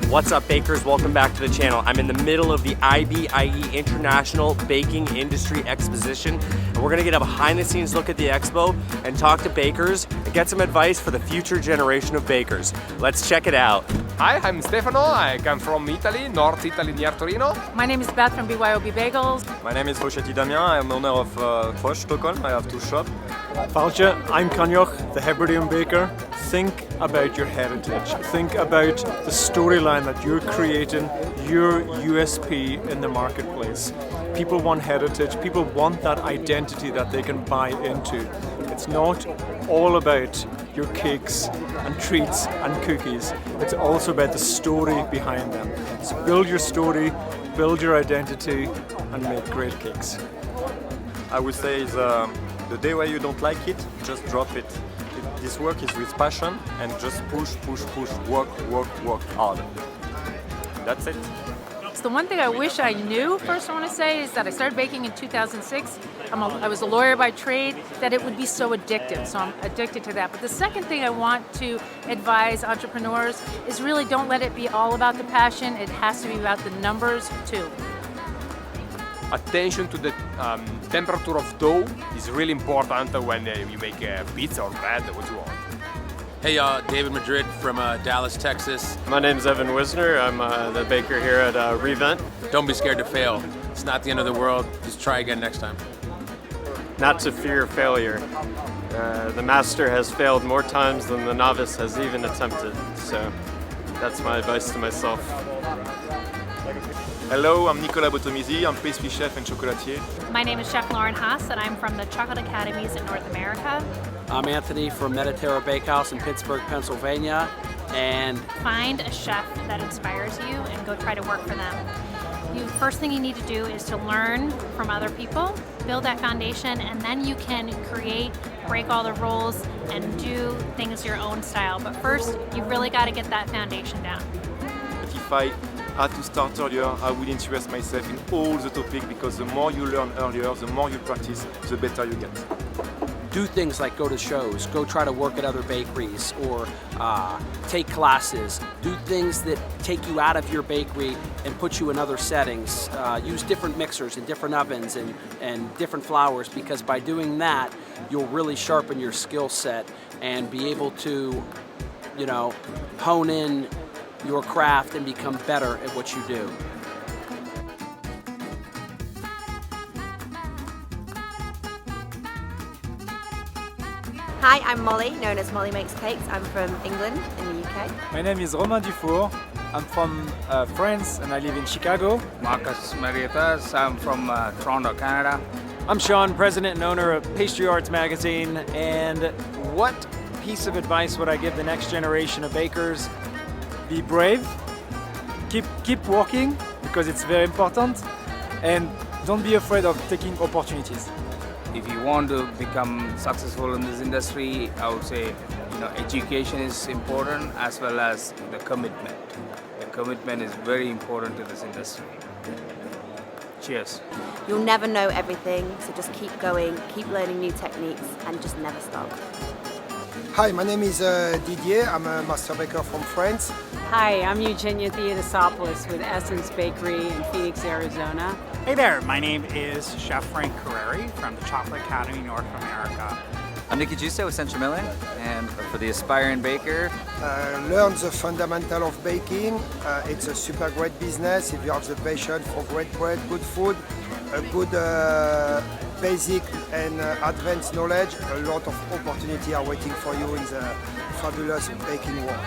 What's up, bakers? Welcome back to the channel. I'm in the middle of the IBIE International Baking Industry Exposition, and we're gonna get a behind-the-scenes look at the expo and talk to bakers and get some advice for the future generation of bakers. Let's check it out. Hi, I'm Stefano. I come from Italy, North Italy near Torino. My name is Beth from BYOB Bagels. My name is Rochetti Damien. I'm owner of Foch Stockholm. I have two shops. Falcha, I'm Kanyoch, the Hebridean baker. Think about your heritage. Think about the storyline that you're creating, your USP in the marketplace. People want heritage. People want that identity that they can buy into. It's not all about your cakes and treats and cookies. It's also about the story behind them. So build your story, build your identity, and make great cakes. I would say is the day where you don't like it, just drop it. This work is with passion and just push, work hard. That's it. So the one thing I wish I knew, first I want to say, is that I started baking in 2006. I was a lawyer by trade, that it would be so addictive, so I'm addicted to that. But the second thing I want to advise entrepreneurs is really don't let it be all about the passion. It has to be about the numbers too. Attention to the temperature of dough is really important when you make pizza or bread, what you want. Hey y'all, David Madrid from Dallas, Texas. My name's Evan Wisner. I'm the baker here at Revent. Don't be scared to fail. It's not the end of the world. Just try again next time. Not to fear failure. The master has failed more times than the novice has even attempted. So that's my advice to myself. Hello, I'm Nicolas Botomisi. I'm pastry chef and chocolatier. My name is Chef Lauren Haas, and I'm from the Chocolate Academies in North America. I'm Anthony from Mediterra Bakehouse in Pittsburgh, Pennsylvania, and Find a chef that inspires you and go try to work for them. First thing you need to do is to learn from other people, build that foundation, and then you can create, break all the rules, and do things your own style. But first, you really got to get that foundation down. If I had to start earlier, I would interest myself in all the topics because the more you learn earlier, the more you practice, the better you get. do things like go to shows, go try to work at other bakeries, or take classes. Do things that take you out of your bakery and put you in other settings. Use different mixers and different ovens and different flours, because by doing that, you'll really sharpen your skill set and be able to, you know, hone in your craft and become better at what you do. Hi, I'm Molly, known as Molly Makes Cakes. I'm from England in the UK. My name is Romain Dufour. I'm from France and I live in Chicago. Marcus Marietas, I'm from Toronto, Canada. I'm Sean, president and owner of Pastry Arts Magazine. And what piece of advice would I give the next generation of bakers? Be brave, keep working, because it's very important, and don't be afraid of taking opportunities. If you want to become successful in this industry, I would say, you know, education is important, as well as the commitment. The commitment is very important to this industry. Cheers. You'll never know everything, so just keep going, keep learning new techniques, and just never stop. Hi, my name is Didier. I'm a master baker from France. Hi, I'm Eugenia Theodosopoulos with Essence Bakery in Phoenix, Arizona. Hey there, my name is Chef Frank Carreri from the Chocolate Academy North America. I'm Nicky Giusto with Central Millen, and for the aspiring baker. Learn the fundamental of baking. It's a super great business if you have the passion for great bread, good food, a good basic and advanced knowledge. A lot of opportunity are waiting for you in the fabulous baking world.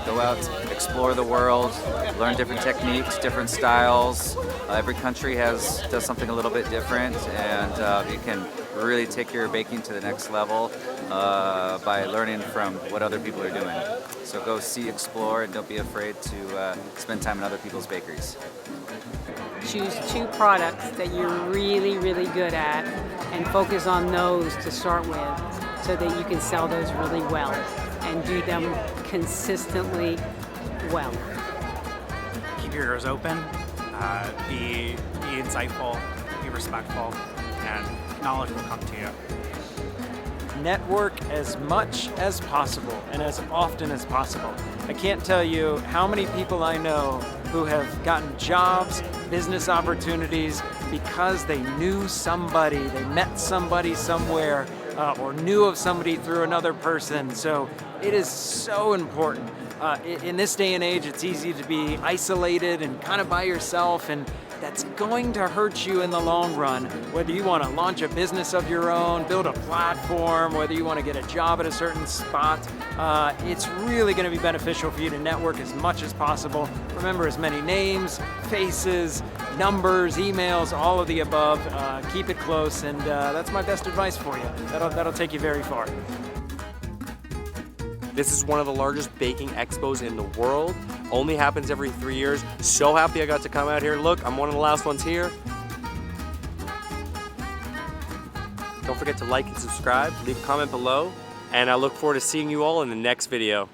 Go out, explore the world, learn different techniques, different styles. Every country does something a little bit different, and you can really take your baking to the next level by learning from what other people are doing. So go see, explore, and don't be afraid to spend time in other people's bakeries. Choose 2 products that you're really, really good at and focus on those to start with so that you can sell those really well and do them consistently well. Keep your ears open, be insightful, be respectful, and knowledge will come to you. network as much as possible and as often as possible. I can't tell you how many people I know who have gotten jobs, business opportunities because they knew somebody, they met somebody somewhere, or knew of somebody through another person. So it is so important. In this day and age, it's easy to be isolated and kind of by yourself, and that's going to hurt you in the long run. Whether you want to launch a business of your own, build a platform, whether you want to get a job at a certain spot, it's really going to be beneficial for you to network as much as possible. Remember, as many names, faces, numbers, emails, all of the above. Keep it close, and that's my best advice for you. That'll take you very far. This is one of the largest baking expos in the world. Only happens every 3 years. So happy I got to come out here. Look, I'm one of the last ones here. Don't forget to like and subscribe, leave a comment below, and I look forward to seeing you all in the next video.